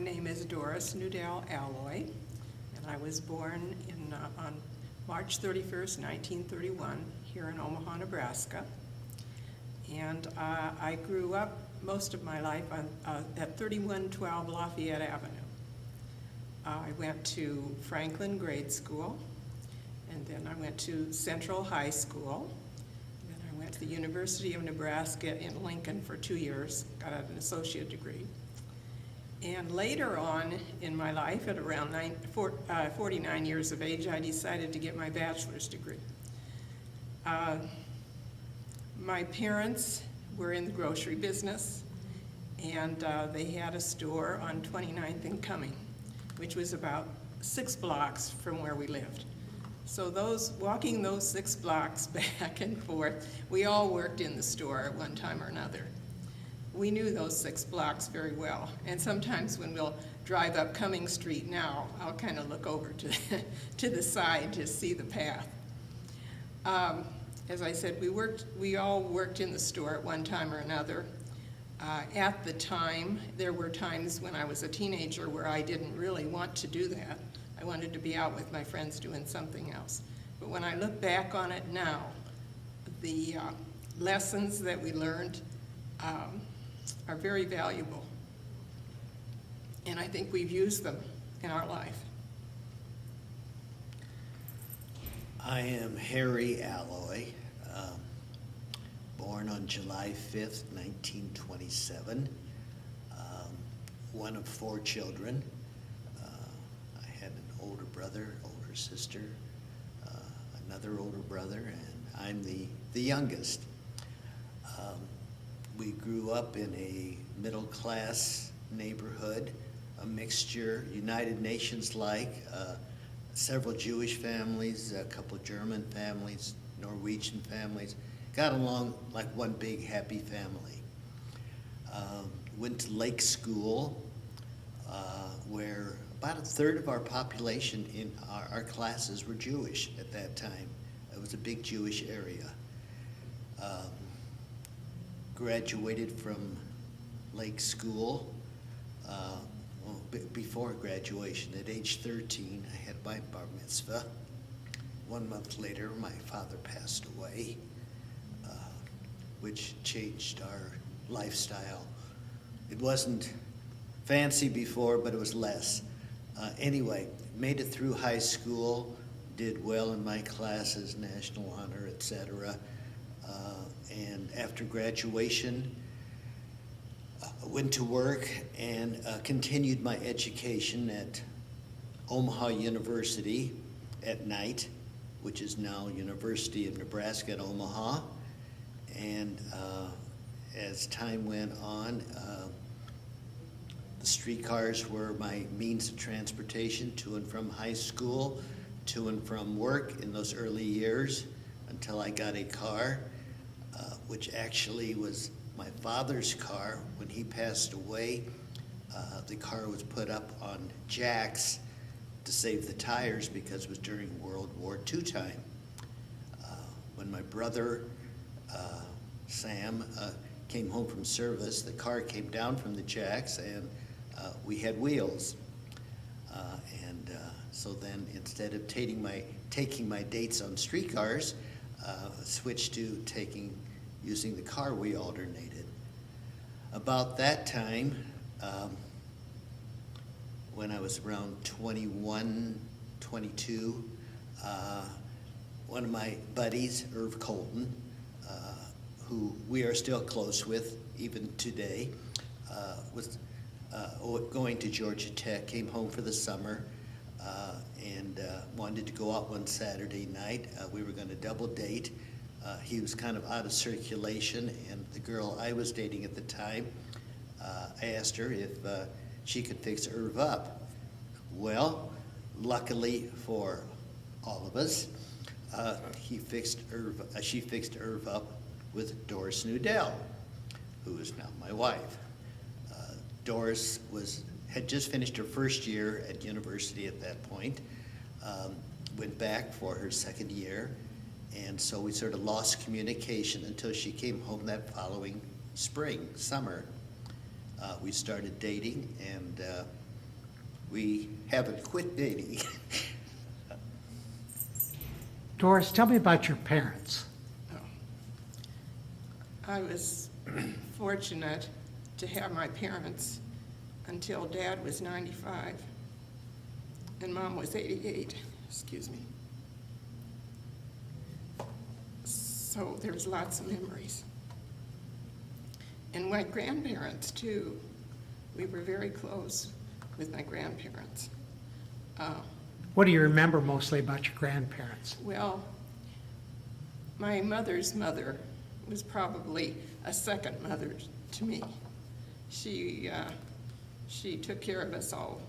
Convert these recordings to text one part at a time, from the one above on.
name is Doris Alloy, and I was born on March 31st, 1931, here in Omaha, Nebraska. And I grew up most of my life at 3112 Lafayette Avenue. I went to Franklin Grade School, and then I went to Central High School. Then I went to the University of Nebraska in Lincoln for 2 years, got an associate degree. And later on in my life, at around 49 years of age, I decided to get my bachelor's degree. My parents were in the grocery business, and they had a store on 29th and Cumming, which was about 6 blocks from where we lived. So walking those 6 blocks back and forth, we all worked in the store at one time or another. We knew those 6 blocks very well, and sometimes when we'll drive up Cumming Street now, I'll kind of look over to the side to see the path. As I said, we all worked in the store at one time or another. At the time, there were times when I was a teenager where I didn't really want to do that. I wanted to be out with my friends doing something else. But when I look back on it now, the lessons that we learned are very valuable. And I think we've used them in our life. I am Harry Alloy, born on July 5th, 1927, one of 4 children. I had an older brother, older sister, another older brother, and I'm the youngest. We grew up in a middle-class neighborhood, a mixture, United Nations-like, several Jewish families, a couple German families, Norwegian families, got along like one big happy family. Went to Lake School, where about a third of our population in our classes were Jewish at that time. It was a big Jewish area. Graduated from Lake School. Before graduation, at age 13, I had my bar mitzvah. 1 month later, my father passed away, which changed our lifestyle. It wasn't fancy before, but it was less. Anyway, made it through high school, did well in my classes, national honor, etc. And after graduation, went to work and continued my education at Omaha University at night, which is now University of Nebraska at Omaha. And as time went on, the streetcars were my means of transportation to and from high school, to and from work in those early years until I got a car, which actually was my father's car. When he passed away, the car was put up on jacks to save the tires because it was during World War II time. When my brother, Sam, came home from service, the car came down from the jacks and we had wheels. So then instead of taking my dates on streetcars, switched to using the car we alternated. About that time, when I was around 21, 22, one of my buddies, Irv Colton, who we are still close with even today, was going to Georgia Tech, came home for the summer, and wanted to go out one Saturday night. We were going to double date. He was kind of out of circulation, and the girl I was dating at the time, I asked her if she could fix Irv up. Well, luckily for all of us, she fixed Irv up with Doris Nudell, who is now my wife. Doris had just finished her first year at university at that point, went back for her second year, and so we sort of lost communication until she came home that following summer. We started dating, and we haven't quit dating. Doris, tell me about your parents. I was fortunate to have my parents until Dad was 95 and Mom was 88, excuse me. So there's lots of memories. And my grandparents too. We were very close with my grandparents. What do you remember mostly about your grandparents? Well, my mother's mother was probably a second mother to me. She took care of us all,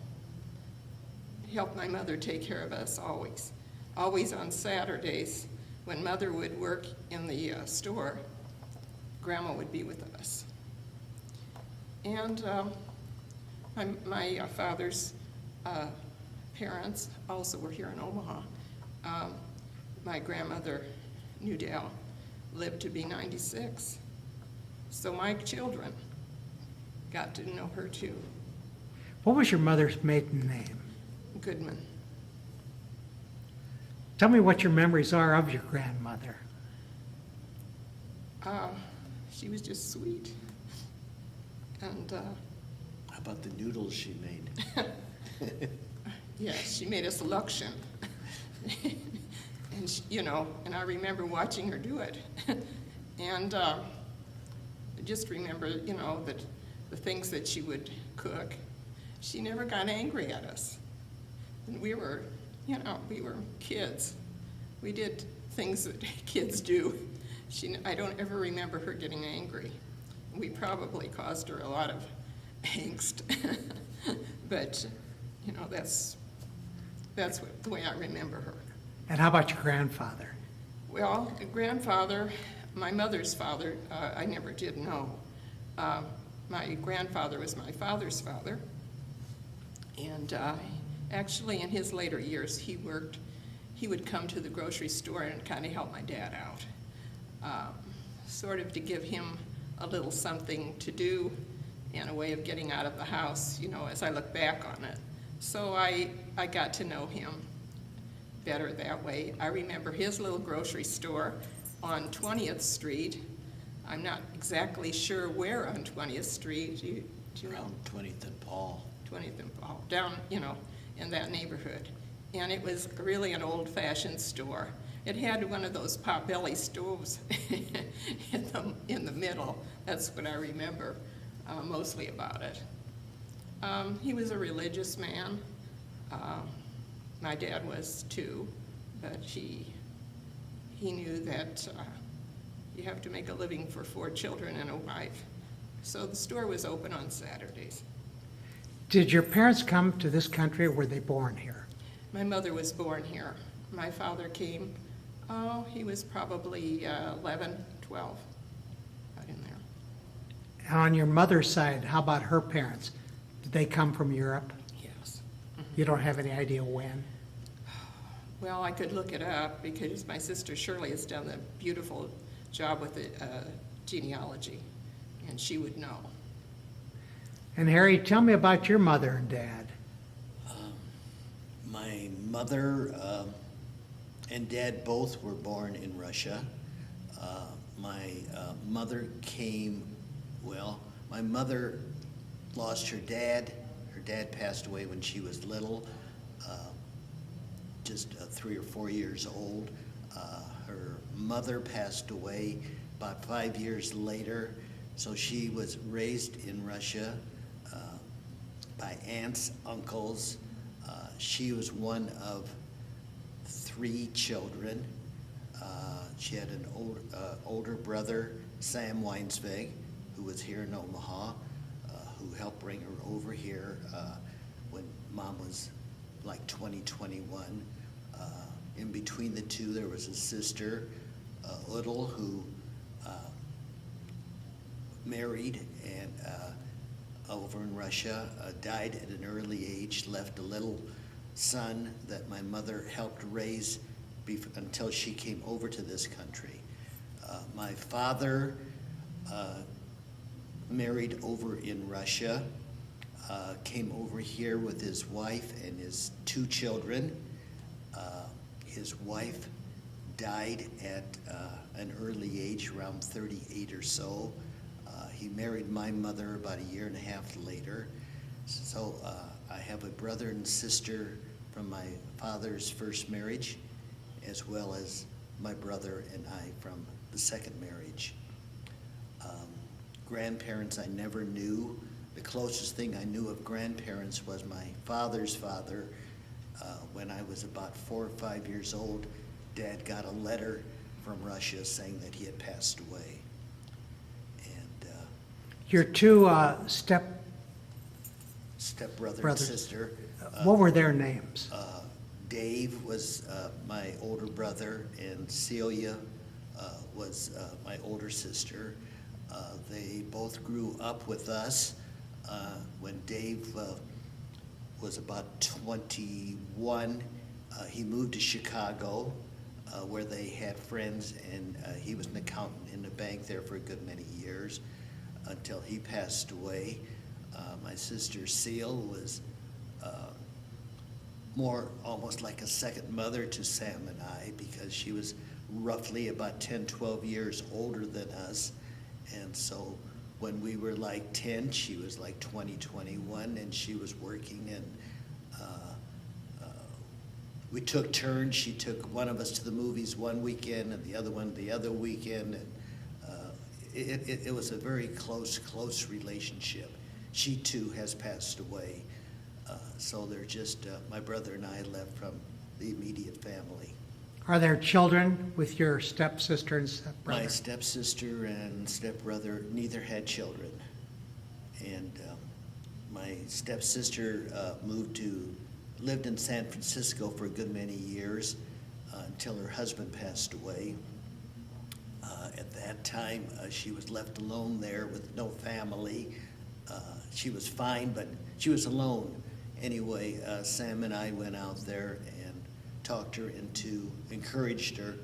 helped my mother take care of us always. Always on Saturdays, when Mother would work in the store, Grandma would be with us. And my father's parents also were here in Omaha. My grandmother, Newdale, lived to be 96. So my children got to know her too. What was your mother's maiden name? Goodman. Tell me what your memories are of your grandmother. She was just sweet. And How about the noodles she made? yeah, she made us luncheon. And she, and I remember watching her do it. And I just remember, that the things that she would cook, she never got angry at us. And we were kids. We did things that kids do. I don't ever remember her getting angry. We probably caused her a lot of angst. But, that's the way I remember her. And how about your grandfather? Well, grandfather, my mother's father, I never did know. My grandfather was my father's father. And actually, in his later years, he would come to the grocery store and kind of help my dad out, sort of to give him a little something to do and a way of getting out of the house, as I look back on it. So I got to know him better that way. I remember his little grocery store on 20th Street. I'm not exactly sure where on 20th Street. Do you know? Around 20th and Paul. 20th and Paul, down, in that neighborhood. And it was really an old-fashioned store. It had one of those potbelly stoves in the middle. That's what I remember mostly about it. He was a religious man. My dad was too, but he knew that you have to make a living for 4 children and a wife. So the store was open on Saturdays. Did your parents come to this country or were they born here? My mother was born here. My father came, he was probably 11, 12, right in there. And on your mother's side, how about her parents? Did they come from Europe? Yes. You don't have any idea when? Well, I could look it up because my sister Shirley has done a beautiful job with the genealogy, and she would know. And Harry, tell me about your mother and dad. My mother and dad both were born in Russia. My mother my mother lost her dad. Her dad passed away when she was little, just 3 or 4 years old. Her mother passed away about 5 years later, so she was raised in Russia by aunts, uncles. She was one of 3 children. She had an older brother, Sam Weinsweg, who was here in Omaha, who helped bring her over here when Mom was like 20, 21. In between the two, there was a sister, Udal, who married and over in Russia, died at an early age, left a little son that my mother helped raise until she came over to this country. My father married over in Russia. came over here with his wife and his 2 children. His wife died at an early age, around 38 or so. He married my mother about a year and a half later. So I have a brother and sister from my father's first marriage, as well as my brother and I from the second marriage. Grandparents I never knew. The closest thing I knew of grandparents was my father's father. When I was about 4 or 5 years old, Dad got a letter from Russia saying that he had passed away. And Your 2 stepbrother and Brothers. sister. what were their names? Dave was my older brother, and Celia was my older sister. They both grew up with us. When Dave was about 21, he moved to Chicago, where they had friends, and he was an accountant in the bank there for a good many years until he passed away. My sister Seal was more almost like a second mother to Sam and I, because she was roughly about 10, 12 years older than us. And so when we were like 10, she was like 20, 21, and she was working, and we took turns. She took one of us to the movies one weekend and the other one the other weekend, and it was a very close relationship. She too has passed away. So they're just my brother and I left from the immediate family. Are there children with your stepsister and My stepbrother? stepsister and stepbrother neither had children. And my stepsister lived in San Francisco for a good many years until her husband passed away. At that time, she was left alone there with no family. She was fine, but she was alone. Anyway, Sam and I went out there and talked her encouraged her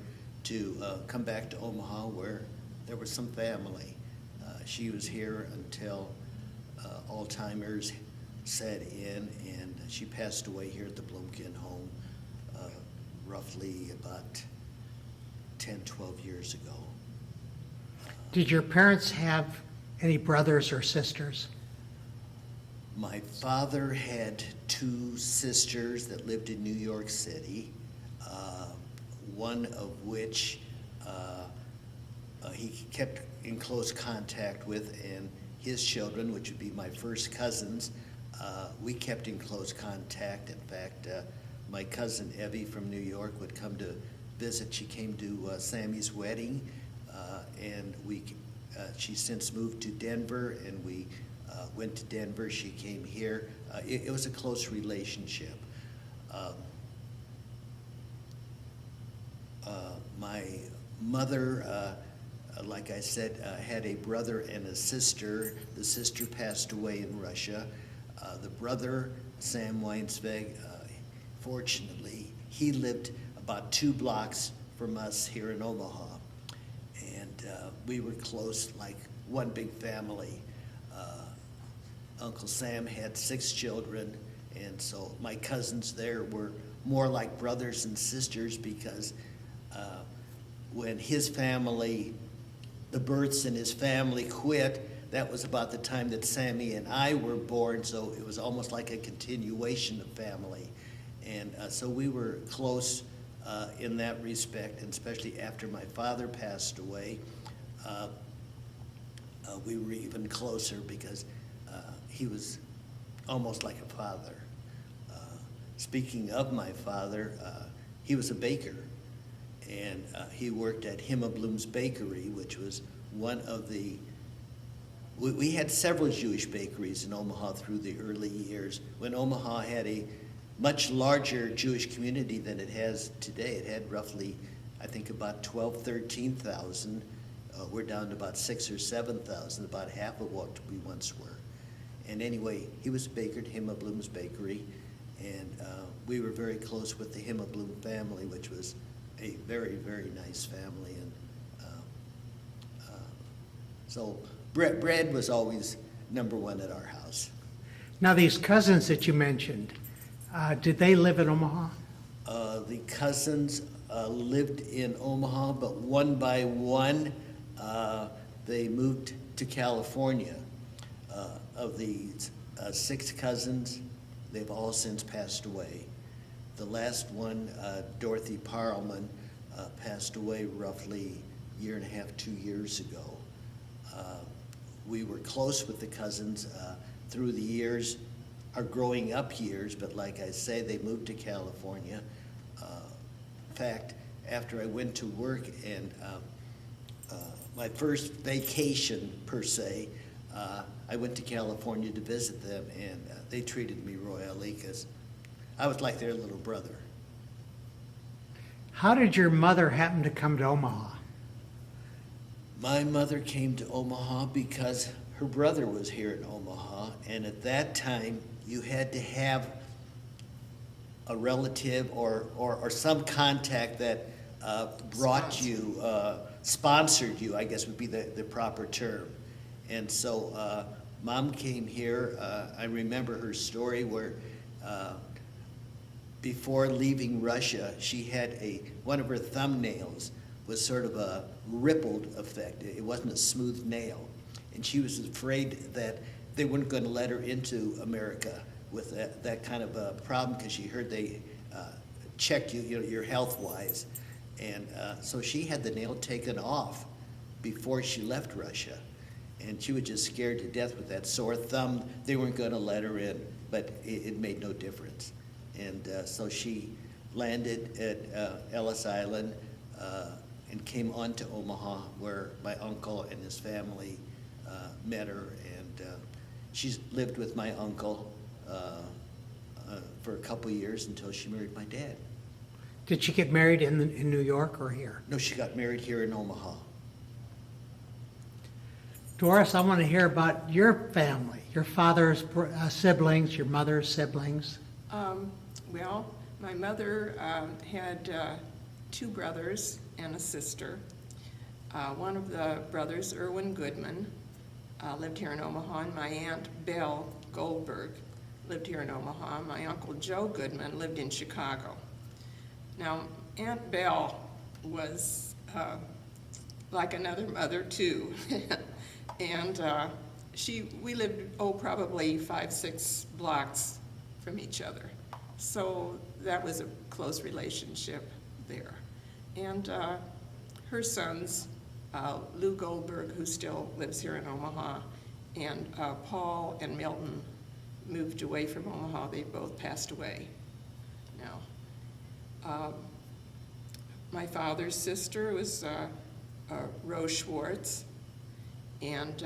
to come back to Omaha, where there was some family. She was here until Alzheimer's set in, and she passed away here at the Blumkin home roughly about 10, 12 years ago. Did your parents have any brothers or sisters? My father had 2 sisters that lived in New York City, one of which he kept in close contact with, and his children, which would be my first cousins, we kept in close contact. In fact, my cousin Evie from New York would come to visit. She came to Sammy's wedding, and she's since moved to Denver, and we went to Denver. She came here. It was a close relationship. My mother, like I said, had a brother and a sister. The sister passed away in Russia. The brother, Sam Weinsweg, fortunately, he lived about 2 blocks from us here in Omaha. And we were close, like one big family. Uncle Sam had 6 children, and so my cousins there were more like brothers and sisters, because when his family, the births in his family quit, that was about the time that Sammy and I were born, so it was almost like a continuation of family. And so we were close in that respect, and especially after my father passed away, we were even closer, because he was almost like a father. Speaking of my father, he was a baker, and he worked at Himmelblum's Bakery, which was one of the, we had several Jewish bakeries in Omaha through the early years, when Omaha had a much larger Jewish community than it has today. It had roughly, I think, about 12,000, 13,000. We're down to about 6,000 or 7,000, about half of what we once were. And anyway, he was a baker at Himmelblum's Bakery, and we were very close with the Himmelblum family, which was a very, very nice family. And so bread was always number one at our house. Now, these cousins that you mentioned, did they live in Omaha? The cousins lived in Omaha, but one by one, they moved to California. Of the 6 cousins, they've all since passed away. The last one, Dorothy Parlman, passed away roughly a year and a half, 2 years ago. We were close with the cousins through the years, our growing up years, but like I say, they moved to California. In fact, after I went to work and my first vacation per se, I went to California to visit them, and they treated me royally because I was like their little brother. How did your mother happen to come to Omaha? My mother came to Omaha because her brother was here in Omaha, and at that time, you had to have a relative or some contact that brought you, sponsored you, I guess would be the proper term. And so Mom came here. I remember her story where before leaving Russia, she had one of her thumbnails was sort of a rippled effect. It wasn't a smooth nail. And she was afraid that they weren't going to let her into America with that kind of a problem because she heard they checked you, your health-wise. And so she had the nail taken off before she left Russia. And she was just scared to death with that sore thumb. They weren't going to let her in, but it made no difference. And so she landed at Ellis Island and came on to Omaha, where my uncle and his family met her. And she's lived with my uncle for a couple years until she married my dad. Did she get married in New York or here? No, she got married here in Omaha. Doris, I want to hear about your family, your father's siblings, your mother's siblings. Well, my mother had 2 brothers and a sister. One of the brothers, Irwin Goodman, lived here in Omaha, and my Aunt Belle Goldberg lived here in Omaha. My Uncle Joe Goodman lived in Chicago. Now, Aunt Belle was like another mother, too. And we lived, probably 5-6 blocks from each other. So that was a close relationship there. And her sons, Lou Goldberg, who still lives here in Omaha, and Paul and Milton moved away from Omaha. They both passed away now. My father's sister was Rose Schwartz, and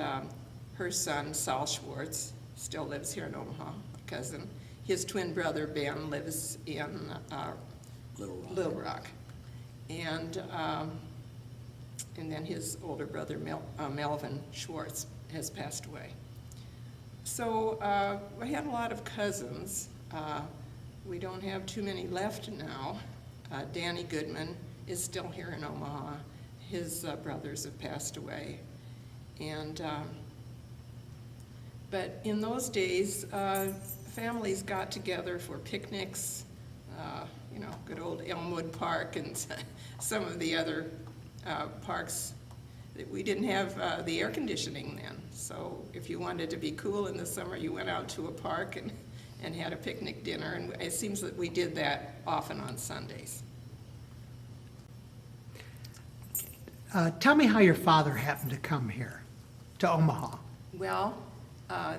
her son, Saul Schwartz, still lives here in Omaha, a cousin. His twin brother, Ben, lives in Little Rock. And then his older brother, Melvin Schwartz, has passed away. So I had a lot of cousins. We don't have too many left now. Danny Goodman is still here in Omaha. His brothers have passed away. And but in those days, families got together for picnics, good old Elmwood Park and some of the other parks. We didn't have the air conditioning then, so if you wanted to be cool in the summer, you went out to a park and had a picnic dinner, and it seems that we did that often on Sundays. Tell me how your father happened to come here, to Omaha. Well,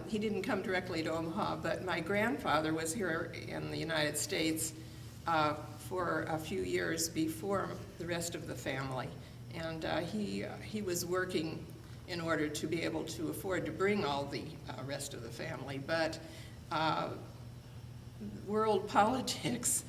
he didn't come directly to Omaha, but my grandfather was here in the United States for a few years before the rest of the family. And he was working in order to be able to afford to bring all the rest of the family. But world politics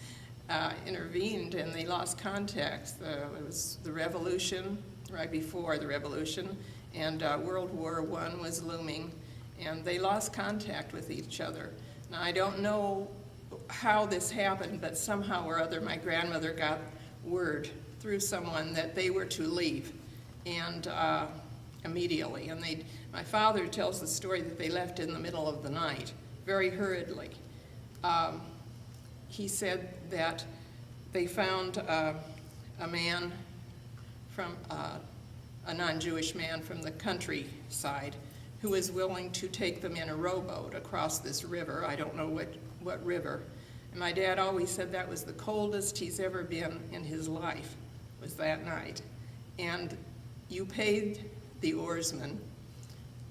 intervened, and they lost contact. It was the revolution, right before the revolution, and World War I was looming, and they lost contact with each other. Now, I don't know how this happened, but somehow or other my grandmother got word through someone that they were to leave, and immediately. And my father tells the story that they left in the middle of the night very hurriedly. He said that they found a man from a non-Jewish man from the countryside who was willing to take them in a rowboat across this river. I don't know what river. And my dad always said that was the coldest he's ever been in his life, was that night. And you paid the oarsman.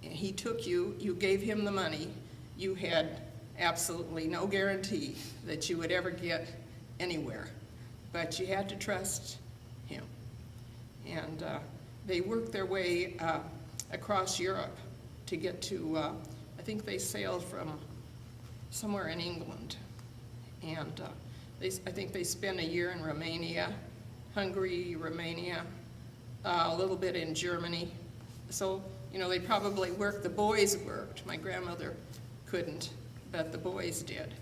He took you, you gave him the money. You had absolutely no guarantee that you would ever get anywhere, but you had to trust him. And they worked their way across Europe to get to, I think they sailed from somewhere in England. And I think they spent a year in Romania, Hungary, Romania, a little bit in Germany. So, you know, they probably worked, the boys worked. My grandmother couldn't, but the boys did.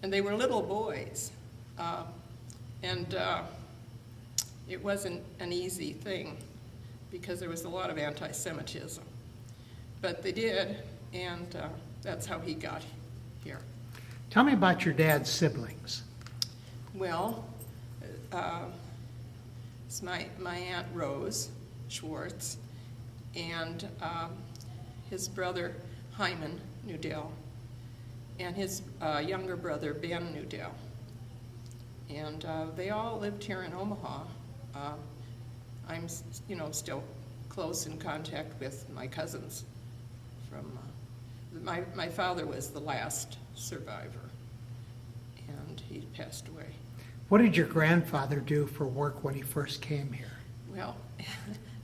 And they were little boys. It wasn't an easy thing because there was a lot of anti-Semitism. But they did, and that's how he got here. Tell me about your dad's siblings. Well, it's my Aunt Rose Schwartz and his brother Hyman Nudell and his younger brother Ben Nudell. And they all lived here in Omaha. I'm, you know, still close in contact with my cousins from, my father was the last survivor, and he passed away. What did your grandfather do for work when he first came here? Well,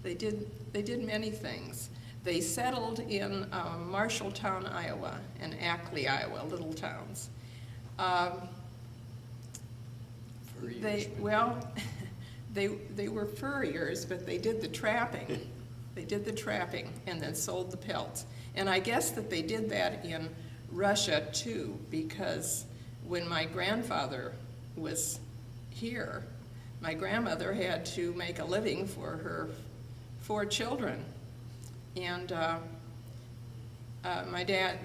they did many things. They settled in Marshalltown, Iowa, and Ackley, Iowa, little towns. They were furriers, but they did the trapping. They did the trapping and then sold the pelts. And I guess that they did that in Russia too, because when my grandfather was here, my grandmother had to make a living for her 4 children. And my dad,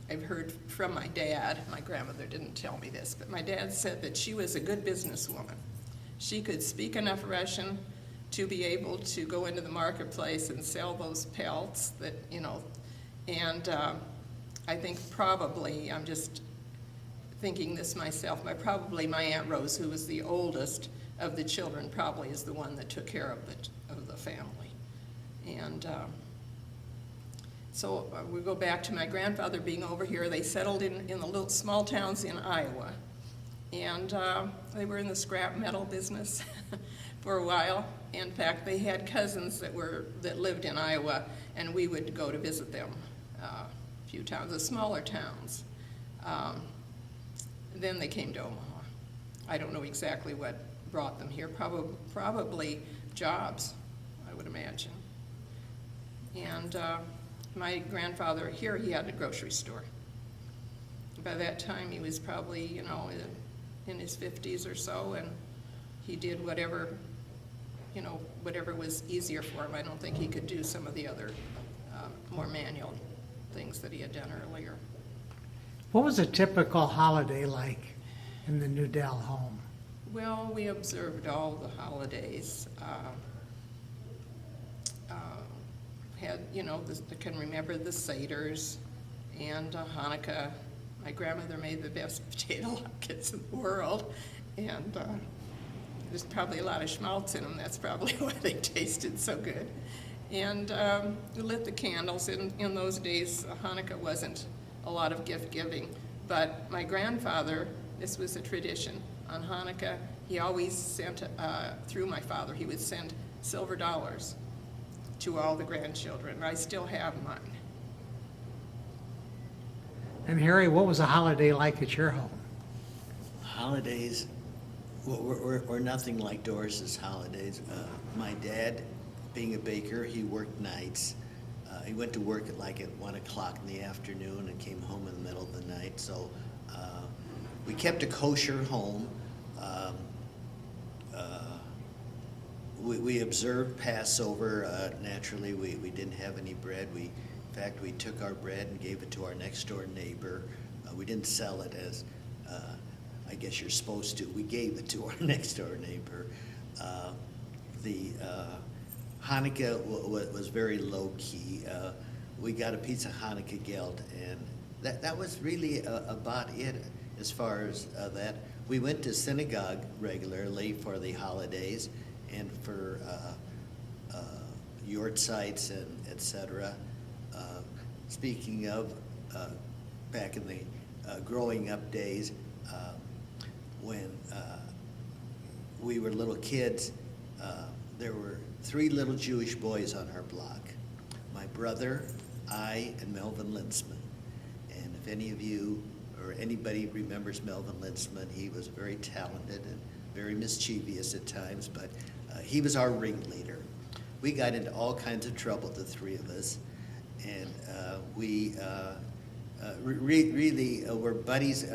I've heard from my dad, my grandmother didn't tell me this, but my dad said that she was a good businesswoman. She could speak enough Russian to be able to go into the marketplace and sell those pelts that, you know, and I think probably, I'm just thinking this myself, probably my Aunt Rose, who was the oldest of the children, probably is the one that took care of the family. And so we go back to my grandfather being over here. They settled in the little small towns in Iowa. And they were in the scrap metal business for a while. In fact, they had cousins that lived in Iowa, and we would go to visit them a few times, the smaller towns. Then they came to Omaha. I don't know exactly what brought them here. Probably jobs, I would imagine. And my grandfather here, he had a grocery store. By that time, he was probably, you know, in his 50s or so, and he did whatever, you know, whatever was easier for him. I don't think he could do some of the other more manual things that he had done earlier. What was a typical holiday like in the Nudell home? Well, we observed all the holidays. Had, you know, I can remember the Seders and Hanukkah. My grandmother made the best potato latkes in the world, and there's probably a lot of schmaltz in them. That's probably why they tasted so good. And we lit the candles. In those days, Hanukkah wasn't a lot of gift giving, but my grandfather, this was a tradition. On Hanukkah, he always sent, through my father, he would send silver dollars to all the grandchildren. I still have mine. And Harry, what was a holiday like at your home? Holidays were nothing like Doris's holidays. My dad, being a baker, he worked nights. He went to work at 1 o'clock in the afternoon and came home in the middle of the night. So we kept a kosher home. We observed Passover. Naturally, we didn't have any bread. In fact, we took our bread and gave it to our next door neighbor. We didn't sell it as, I guess you're supposed to. We gave it to our next door neighbor. The Hanukkah was very low key. We got a piece of Hanukkah geld, and that was really about it as far as that. We went to synagogue regularly for the holidays and for yortzites and et cetera. Speaking of, back in the growing up days, when we were little kids, there were 3 little Jewish boys on our block. My brother, I, and Melvin Lintzman. And if any of you or anybody remembers Melvin Lintzman, he was very talented and very mischievous at times, but he was our ringleader. We got into all kinds of trouble, the 3 of us, and we really were buddies,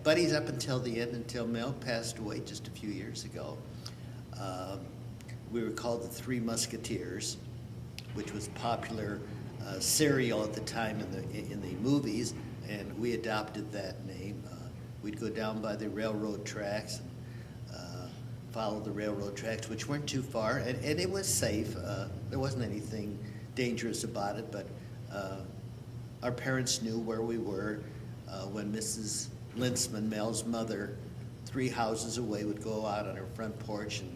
buddies up until the end, until Mel passed away just a few years ago. We were called the 3 Musketeers, which was popular cereal at the time in the movies, and we adopted that name. We'd go down by the railroad tracks and follow the railroad tracks, which weren't too far, and it was safe. There wasn't anything dangerous about it, but our parents knew where we were. When Mrs. Lintzman, Mel's mother, 3 houses away, would go out on her front porch and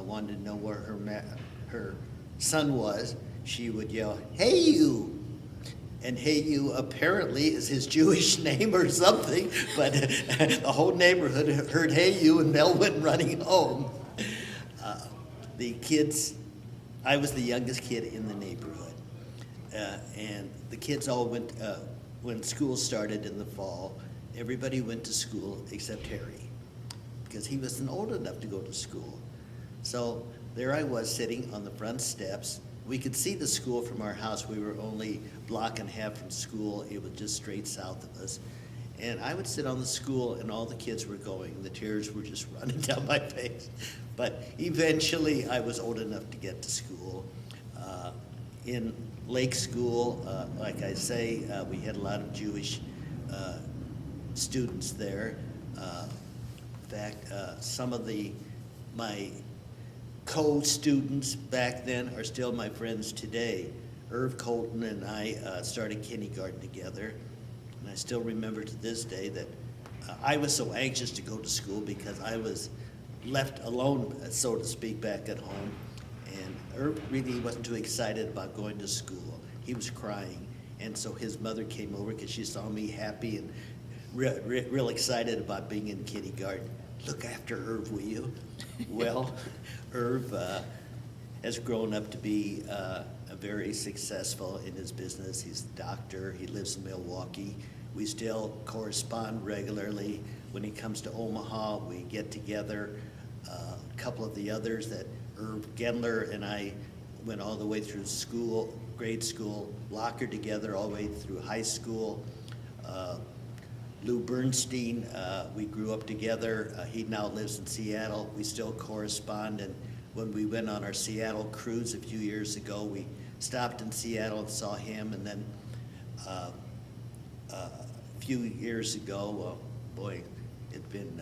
wanted to know where her son was, she would yell, "Hey you!" And "Hey you" apparently is his Jewish name or something, but the whole neighborhood heard "Hey you," and Mel went running home. The kids, I was the youngest kid in the neighborhood, and the kids all went, when school started in the fall, everybody went to school except Harry, because he wasn't old enough to go to school. So there I was sitting on the front steps. We could see the school from our house. We were only a block and a half from school. It was just straight south of us. And I would sit on the school, and all the kids were going. The tears were just running down my face. But eventually, I was old enough to get to school. In Lake School, like I say, we had a lot of Jewish students there. In fact, some of my co-students back then are still my friends today. Irv Colton and I started kindergarten together, and I still remember to this day that I was so anxious to go to school because I was left alone, so to speak, back at home, and Irv really wasn't too excited about going to school. He was crying, and so his mother came over because she saw me happy and real excited about being in kindergarten. "Look after Irv, will you?" Well, Irv has grown up to be very successful in his business. He's a doctor. He lives in Milwaukee. We still correspond regularly. When he comes to Omaha, we get together. A couple of the others that Irv Gendler and I went all the way through school, grade school, locker together all the way through high school. Lou Bernstein, we grew up together. He now lives in Seattle. We still correspond, and when we went on our Seattle cruise a few years ago, we stopped in Seattle and saw him, and then a few years ago, boy, it'd been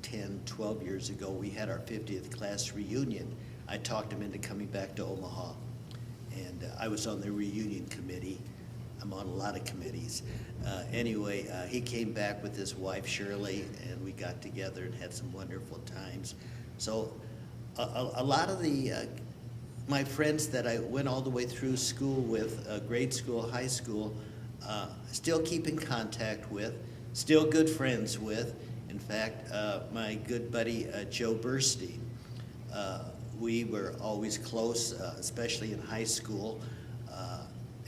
10, 12 years ago, we had our 50th class reunion. I talked him into coming back to Omaha, and I was on the reunion committee. I'm on a lot of committees. Anyway, he came back with his wife Shirley, and we got together and had some wonderful times. So a lot of my friends that I went all the way through school with, grade school, high school, still keep in contact with, still good friends with. In fact, my good buddy Joe Burstein, we were always close, especially in high school.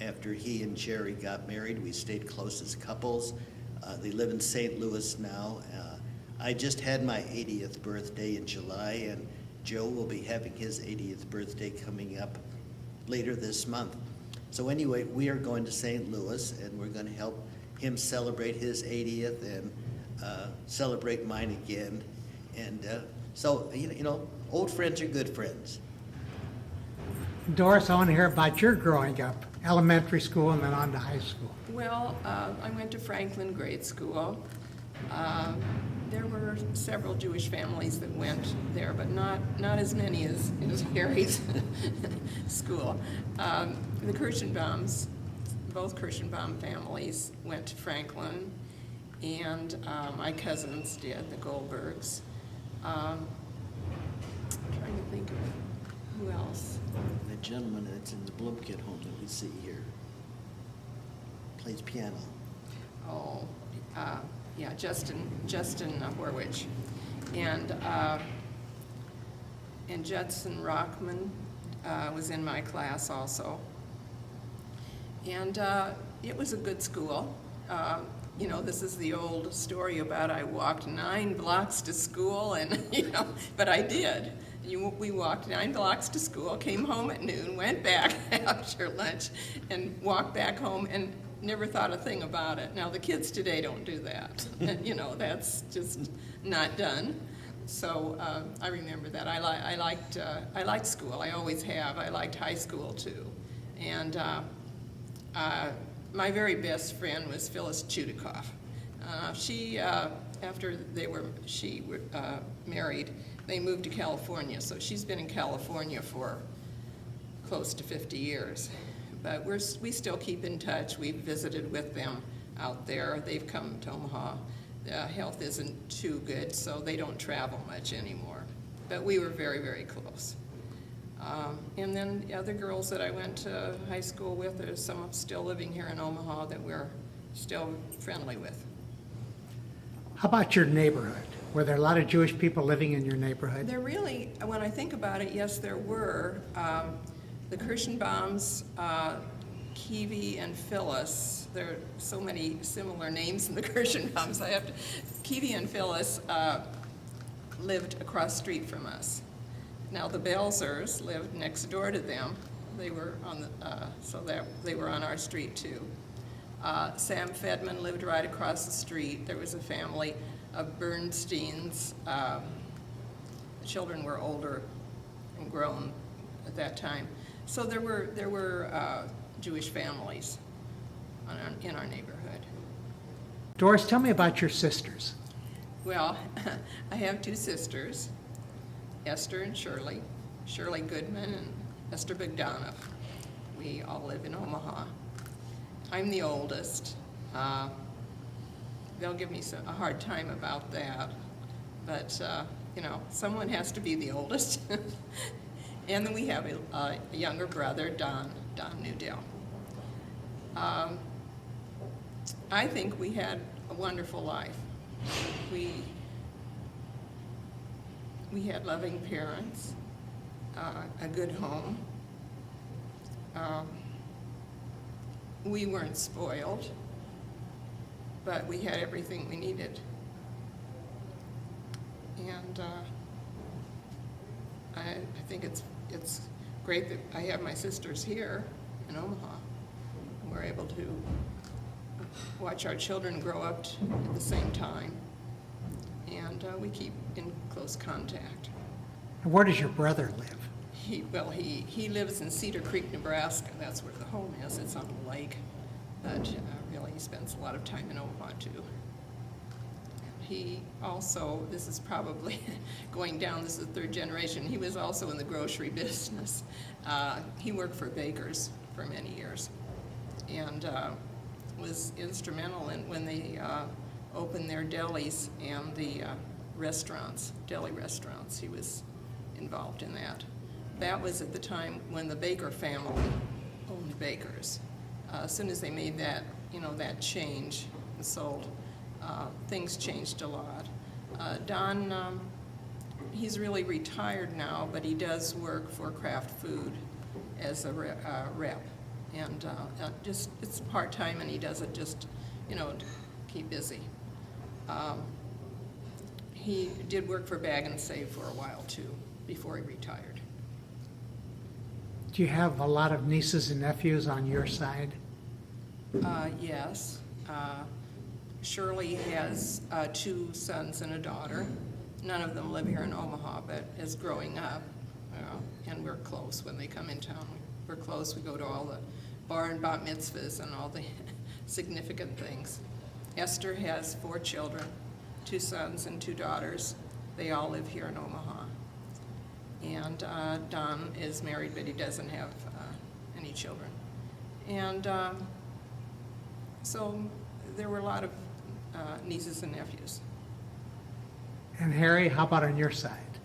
After he and Jerry got married, we stayed close as couples. They live in St. Louis now. I just had my 80th birthday in July, and Joe will be having his 80th birthday coming up later this month. So anyway, we are going to St. Louis, and we're going to help him celebrate his 80th and celebrate mine again. And so, you know, old friends are good friends. Doris, I want to hear about your growing up. elementary school and then on to high school? Well, I went to Franklin grade school. There were several Jewish families that went there, but not as many as Harry's school. The Kirschenbaums, both Kirschenbaum families went to Franklin, and my cousins did, the Goldbergs. I'm trying to think of who else. The gentleman that's in the Blumkit home that we see here plays piano. Oh, yeah, Justin Horwich, and Judson Rockman was in my class also, and it was a good school. You know, this is the old story about I walked 9 blocks to school, and but I did. We walked 9 blocks to school, came home at noon, went back after lunch, and walked back home, and never thought a thing about it. Now, the kids today don't do that. That's just not done. So I remember that. I liked school. I always have. I liked high school too. And my very best friend was Phyllis Chudikoff. She, after she were married, they moved to California. So she's been in California for close to 50 years. But we still keep in touch. We've visited with them out there. They've come to Omaha. Health isn't too good, so they don't travel much anymore. But we were very, very close. And then the other girls that I went to high school with, there's some still living here in Omaha that we're still friendly with. How about your neighborhood? Were there a lot of Jewish people living in your neighborhood? There really, when I think about it, yes, there were. The Kirschenbaums, Kiwi and Phyllis, there are so many similar names in the Kirschenbaums. Kiwi and Phyllis lived across the street from us. Now the Belzers lived next door to them. They were on the, they were on our street too. Sam Fedman lived right across the street. There was a family of Bernsteins. Children were older and grown at that time. So there were Jewish families in our neighborhood. Doris, tell me about your sisters. Well, I have 2 sisters, Esther and Shirley Goodman and Esther Bogdanov. We all live in Omaha. I'm the oldest. They'll give me a hard time about that, but someone has to be the oldest. And then we have a younger brother, Don Newdale. I think we had a wonderful life. We had loving parents, a good home. We weren't spoiled, but we had everything we needed. And I think it's great that I have my sisters here in Omaha. We're able to watch our children grow up at the same time, and we keep in close contact. And where does your brother live? He lives in Cedar Creek, Nebraska. That's where the home is. It's on a lake, but really he spends a lot of time in Omaha too. He also, this is probably going down, this is the 3rd generation, he was also in the grocery business. He worked for bakers for many years, and was instrumental in when they opened their delis and the deli restaurants. He was involved in that. That was at the time when the Baker family owned bakers. As soon as they made that, that change and sold, things changed a lot. Don, he's really retired now, but he does work for Kraft Food as a rep. And it's part-time, and he does it just, to keep busy. He did work for Bag and Save for a while too, before he retired. Do you have a lot of nieces and nephews on your side? Yes. Shirley has 2 sons and a daughter. None of them live here in Omaha, but as growing up, and we're close when they come in town. We're close. We go to all the bar and bat mitzvahs and all the significant things. Esther has 4 children, 2 sons and 2 daughters. They all live here in Omaha. And Don is married, but he doesn't have any children. And so there were a lot of nieces and nephews. And Harry, how about on your side?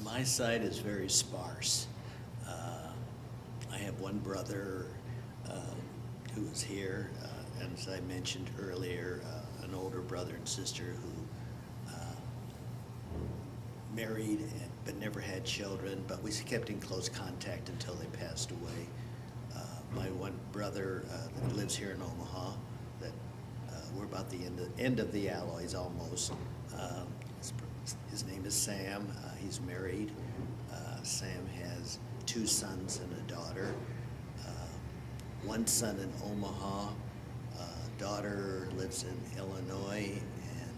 My side is very sparse. I have one brother who is here, and as I mentioned earlier, an older brother and sister who married but never had children, but we kept in close contact until they passed away. My one brother that lives here in Omaha, that we're about the end of the alloys almost. His name is Sam. He's married. Sam has 2 sons and a daughter. One son in Omaha. Daughter lives in Illinois, and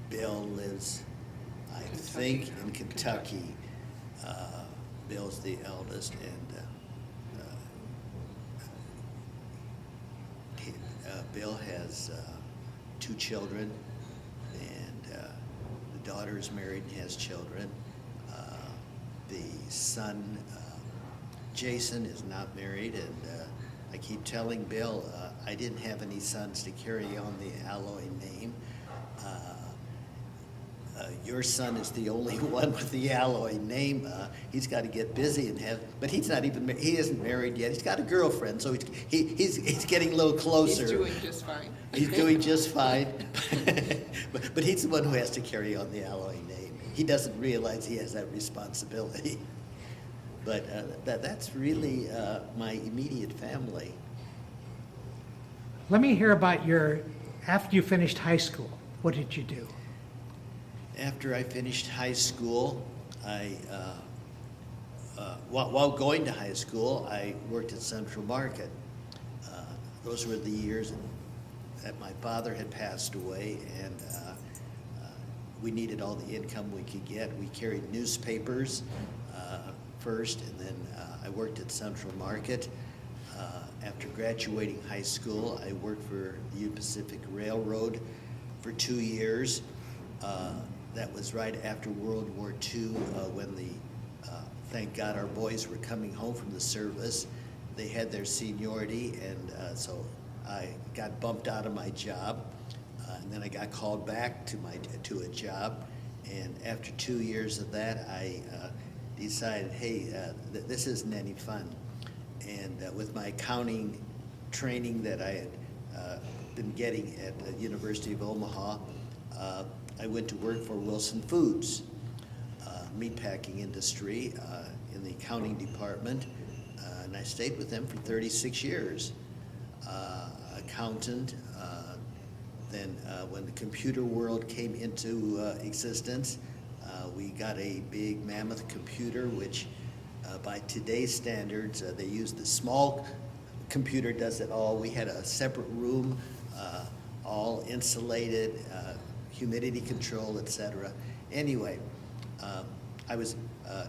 Bill lives, I think, in Kentucky. Bill's the eldest, and Bill has 2 children, and the daughter is married and has children. The son, Jason, is not married, and I keep telling Bill I didn't have any sons to carry on the Alloy name. Your son is the only one with the Alloy name. He's got to get busy and have, but he isn't married yet. He's got a girlfriend, so he's getting a little closer. He's doing just fine. He's doing just fine, but he's the one who has to carry on the Alloy name. He doesn't realize he has that responsibility. But that's really my immediate family. Let me hear about after you finished high school, what did you do? After I finished high school, while going to high school, I worked at Central Market. Those were the years that my father had passed away, and we needed all the income we could get. We carried newspapers first, and then I worked at Central Market. After graduating high school, I worked for the Union Pacific Railroad for 2 years. That was right after World War II, when thank God our boys were coming home from the service. They had their seniority, and so I got bumped out of my job, and then I got called back to a job. And after 2 years of that, I decided, hey, this isn't any fun. And with my accounting training that I had been getting at the University of Omaha, I went to work for Wilson Foods, meatpacking industry, in the accounting department, and I stayed with them for 36 years. Accountant, then when the computer world came into existence, we got a big mammoth computer, which by today's standards, they use the small computer does it all. We had a separate room, all insulated, humidity control, etc. Anyway, I was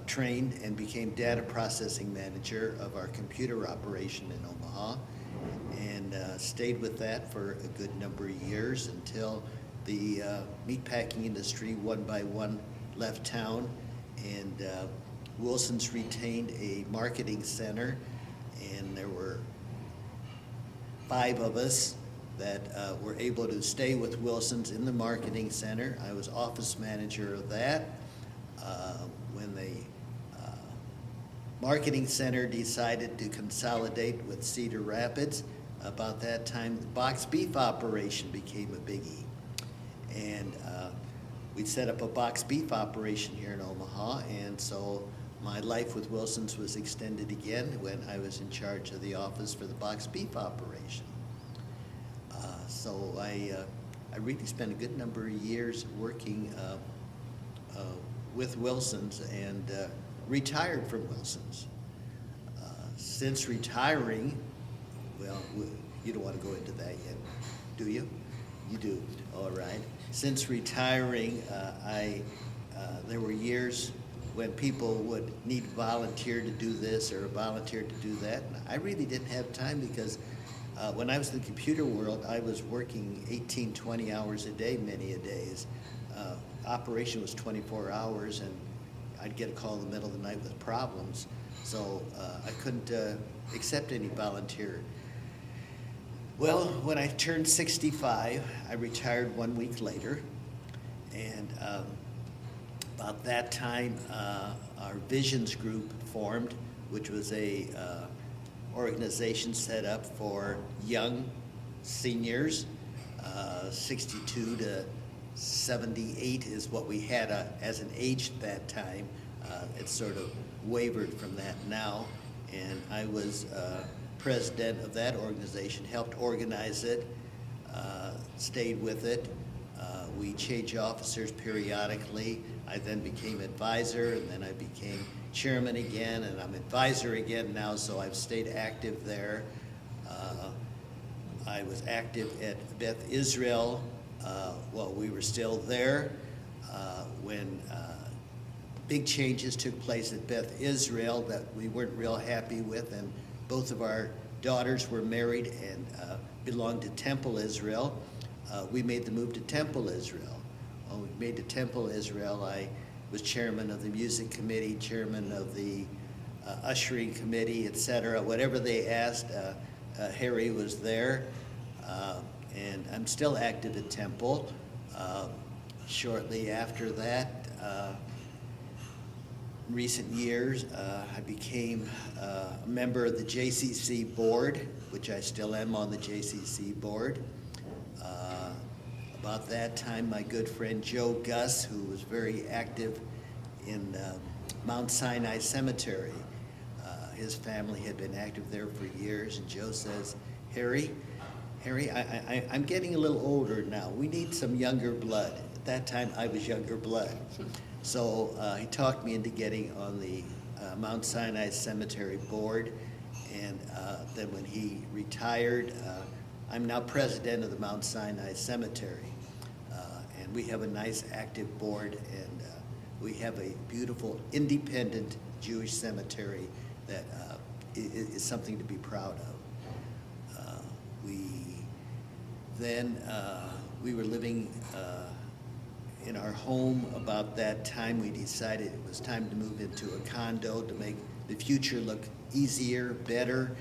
trained and became data processing manager of our computer operation in Omaha, and stayed with that for a good number of years until the meatpacking industry one by one left town, and Wilson's retained a marketing center, and there were 5 of us that were able to stay with Wilson's in the marketing center. I was office manager of that. When the marketing center decided to consolidate with Cedar Rapids, about that time the box beef operation became a biggie. And we set up a box beef operation here in Omaha, and so my life with Wilson's was extended again when I was in charge of the office for the box beef operation. So I really spent a good number of years working with Wilson's, and retired from Wilson's. Since retiring, well, you don't want to go into that yet, do you? You do, all right. Since retiring, there were years when people would need a volunteer to do this or a volunteer to do that. And I really didn't have time because when I was in the computer world, I was working 18, 20 hours a day, many a days. Operation was 24 hours, and I'd get a call in the middle of the night with problems. So I couldn't accept any volunteer. Well, when I turned 65, I retired 1 week later. And about that time, our Visions group formed, which was a organization set up for young seniors. 62 to 78 is what we had as an age at that time. It's sort of wavered from that now. And I was president of that organization, helped organize it, stayed with it. We changed officers periodically. I then became advisor, and then I became chairman again, and I'm advisor again now, so I've stayed active there. I was active at Beth Israel while we were still there. When big changes took place at Beth Israel that we weren't real happy with, and both of our daughters were married and belonged to Temple Israel. We made the move to Temple Israel. When we made to Temple Israel, I was chairman of the music committee, chairman of the ushering committee, etc. Whatever they asked, Harry was there. And I'm still active at Temple. Shortly after that, in recent years, I became a member of the JCC board, which I still am on the JCC board. About that time, my good friend Joe Gus, who was very active in Mount Sinai Cemetery, his family had been active there for years, and Joe says, Harry, I'm getting a little older now. We need some younger blood. At that time, I was younger blood. So he talked me into getting on the Mount Sinai Cemetery board, and then when he retired, I'm now president of the Mount Sinai Cemetery. And we have a nice active board, and we have a beautiful independent Jewish cemetery that is something to be proud of. We were living in our home. About that time, we decided it was time to move into a condo to make the future look easier, better,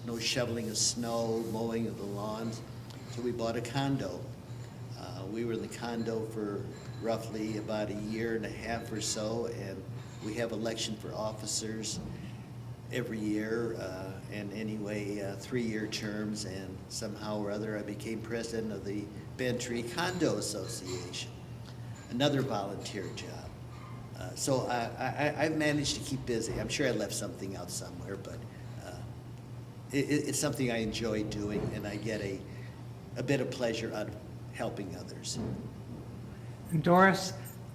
no shoveling of snow, mowing of the lawns. So we bought a condo. We were in the condo for roughly about a year and a half or so, and we have election for officers every year, and anyway, 3-year terms, and somehow or other I became president of the Bentry Condo Association, another volunteer job. So I've managed to keep busy. I'm sure I left something out somewhere, but it's something I enjoy doing, and I get a bit of pleasure out of helping others. And Doris,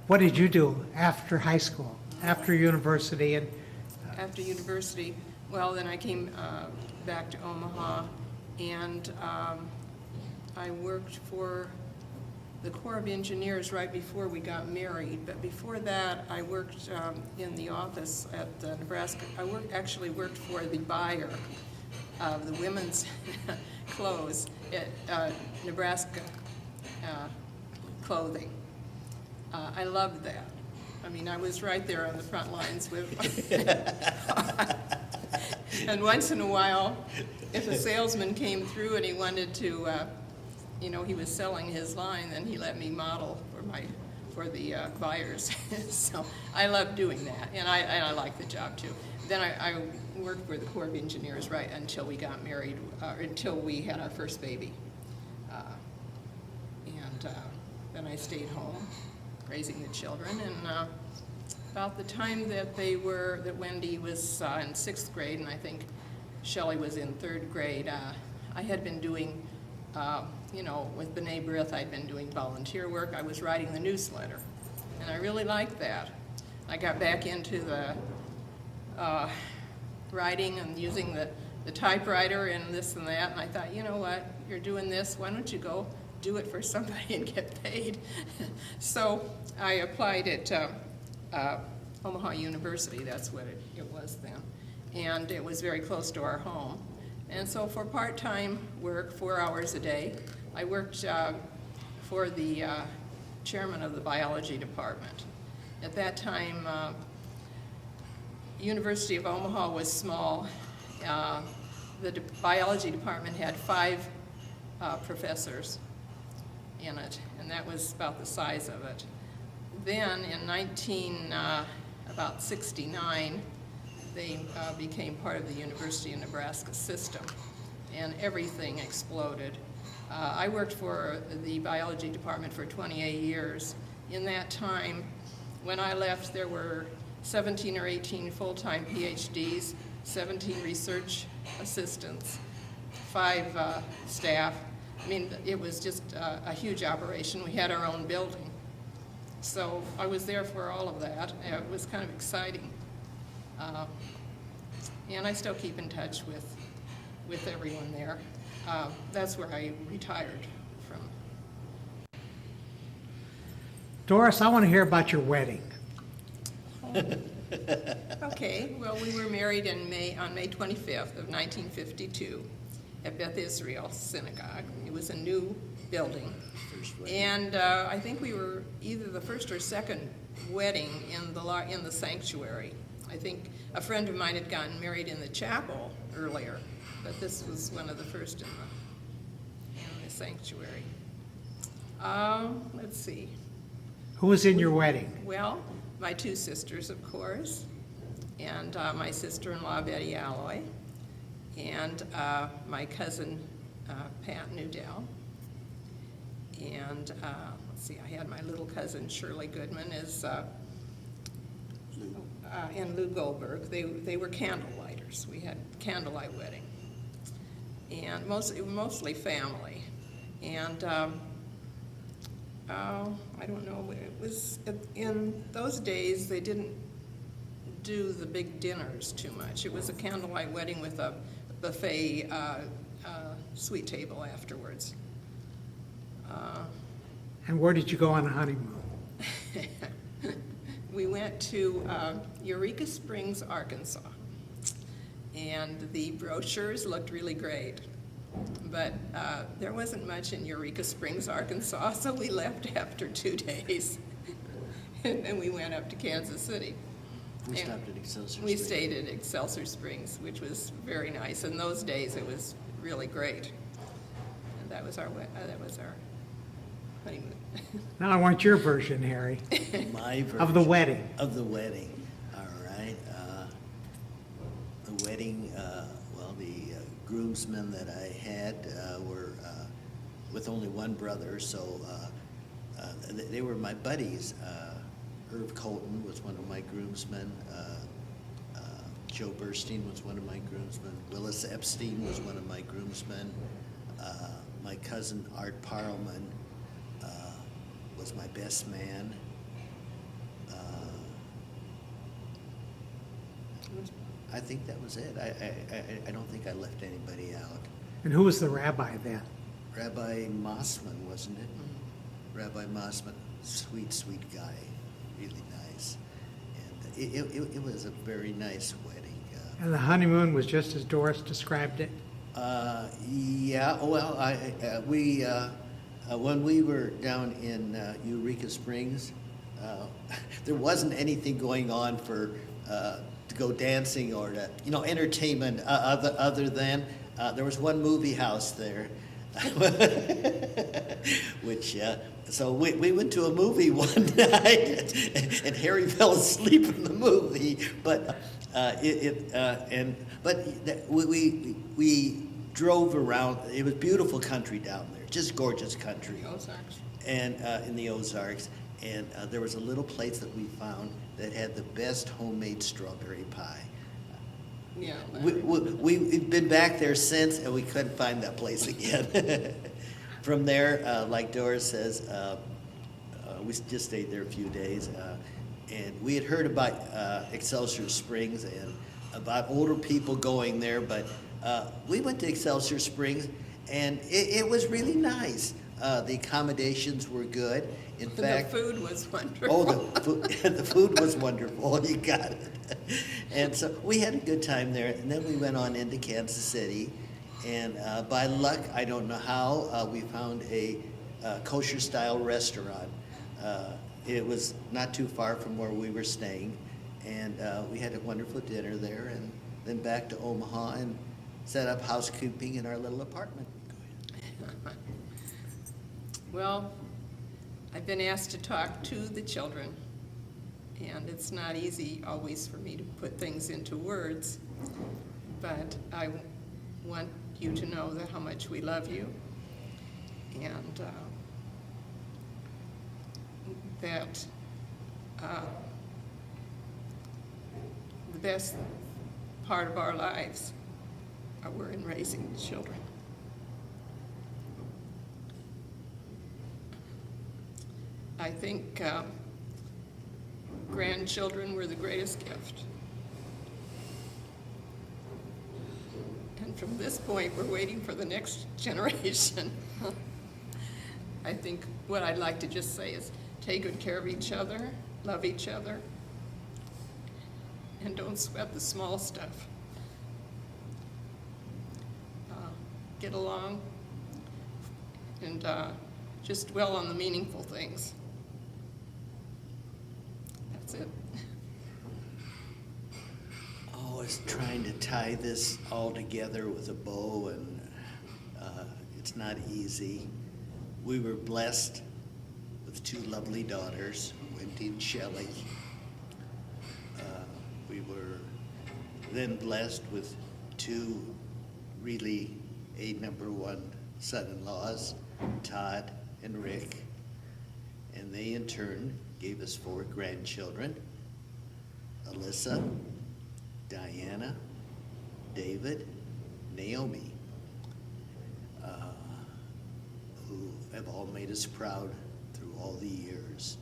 what did you do after high school, after university? And After university, well, then I came back to Omaha, and I worked for the Corps of Engineers right before we got married. But before that, I worked in the office at Nebraska. I actually worked for the buyer of the women's clothes at Nebraska Clothing. I loved that. I mean, I was right there on the front lines with, and once in a while, if a salesman came through and he wanted to, he was selling his line, then he let me model for the buyers. So I loved doing that, and I liked the job too. Then I worked for the Corps of Engineers right until we got married, until we had our first baby, and then I stayed home, raising the children, and about the time that Wendy was in 6th grade, and I think Shelley was in 3rd grade, I had been doing, with B'nai B'rith, I'd been doing volunteer work. I was writing the newsletter, and I really liked that. I got back into the writing and using the typewriter and this and that, and I thought, you know what, you're doing this, why don't you go do it for somebody and get paid? So I applied at Omaha University, that's what it was then. And it was very close to our home. And so for part-time work, 4 hours a day, I worked for the chairman of the biology department. At that time, University of Omaha was small. The biology department had 5 professors in it, and that was about the size of it. Then in about 69, they became part of the University of Nebraska system, and everything exploded. I worked for the biology department for 28 years. In that time, when I left, there were 17 or 18 full-time PhDs, 17 research assistants, 5 staff. I mean, it was just a huge operation. We had our own building. So I was there for all of that. It was kind of exciting. And I still keep in touch with everyone there. That's where I retired from. Doris, I want to hear about your wedding. Okay, well, we were married on May 25th of 1952 at Beth Israel Synagogue. It was a new building. And I think we were either the first or second wedding in the sanctuary. I think a friend of mine had gotten married in the chapel earlier, but this was one of the first in the sanctuary. Let's see. Who was in your wedding? Well, my 2 sisters, of course, and my sister-in-law, Betty Alloy, and my cousin, Pat Newdell. And let's see, I had my little cousin, Shirley Goodman, and Lou Goldberg. They were candlelighters. We had candlelight wedding. And mostly family. And I don't know, it was, in those days, they didn't do the big dinners too much. It was a candlelight wedding with a buffet sweet table afterwards. And where did you go on a honeymoon? We went to Eureka Springs, Arkansas, and the brochures looked really great, but there wasn't much in Eureka Springs, Arkansas, so we left after 2 days, and then we went up to Kansas City. We stopped at Excelsior We Springs. stayed at Excelsior Springs, which was very nice. In those days, it was really great, and that was our honeymoon. Now I want your version, Harry, My version. of the wedding. Of the wedding, all right. The wedding, well, the groomsmen that I had were with only one brother, so they were my buddies. Irv Colton was one of my groomsmen. Joe Burstein was one of my groomsmen. Willis Epstein was one of my groomsmen. My cousin Art Parlman was my best man. I think that was it. I don't think I left anybody out. And who was the rabbi then? Rabbi Mossman, wasn't it? Rabbi Mossman, sweet, sweet guy, really nice. And it was a very nice wedding. And the honeymoon was just as Doris described it? Yeah, well, when we were down in Eureka Springs, there wasn't anything going on for to go dancing or to entertainment other than there was one movie house there, which so we went to a movie one night and Harry fell asleep in the movie, but we drove around. It was beautiful country down there, just gorgeous country. The Ozarks. And in the Ozarks, and there was a little place that we found that had the best homemade strawberry pie. Yeah. We've been back there since, and we couldn't find that place again. From there, like Doris says, we just stayed there a few days, and we had heard about Excelsior Springs and about older people going there, but we went to Excelsior Springs, and it was really nice. The accommodations were good. In The fact, food was wonderful. oh, the food was wonderful. You got it. And so we had a good time there. And then we went on into Kansas City. And by luck, I don't know how, we found a kosher-style restaurant. It was not too far from where we were staying. And we had a wonderful dinner there. And then back to Omaha and set up housekeeping in our little apartment. Well, I've been asked to talk to the children, and it's not easy always for me to put things into words, but I want you to know that how much we love you, and that the best part of our lives we're in raising the children. I think grandchildren were the greatest gift. And from this point, we're waiting for the next generation. I think what I'd like to just say is take good care of each other, love each other, and don't sweat the small stuff. Get along and just dwell on the meaningful things. That's it. Oh, I was trying to tie this all together with a bow, and it's not easy. We were blessed with two lovely daughters, Wendy and Shelley. We were then blessed with two really #1 son-in-laws, Todd and Rick, and they in turn gave us 4 grandchildren, Alyssa, Diana, David, Naomi, who have all made us proud through all the years.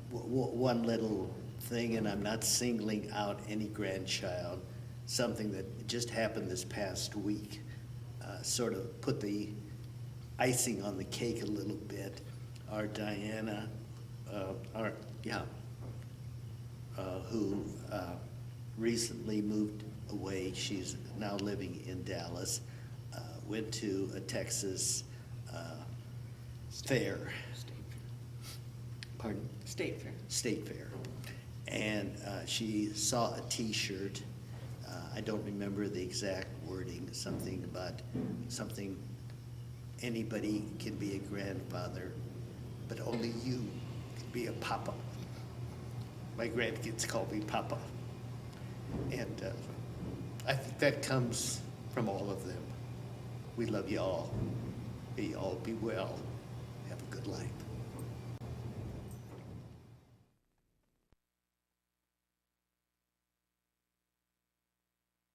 One little thing, and I'm not singling out any grandchild, something that just happened this past week, sort of put the icing on the cake a little bit. Our Diana, who recently moved away, she's now living in Dallas, went to a Texas fair. Pardon? State Fair. State Fair. And she saw a T-shirt. I don't remember the exact wording, something about anybody can be a grandfather, but only you can be a papa. My grandkids call me papa. And I think that comes from all of them. We love you all. May you all be well. Have a good life.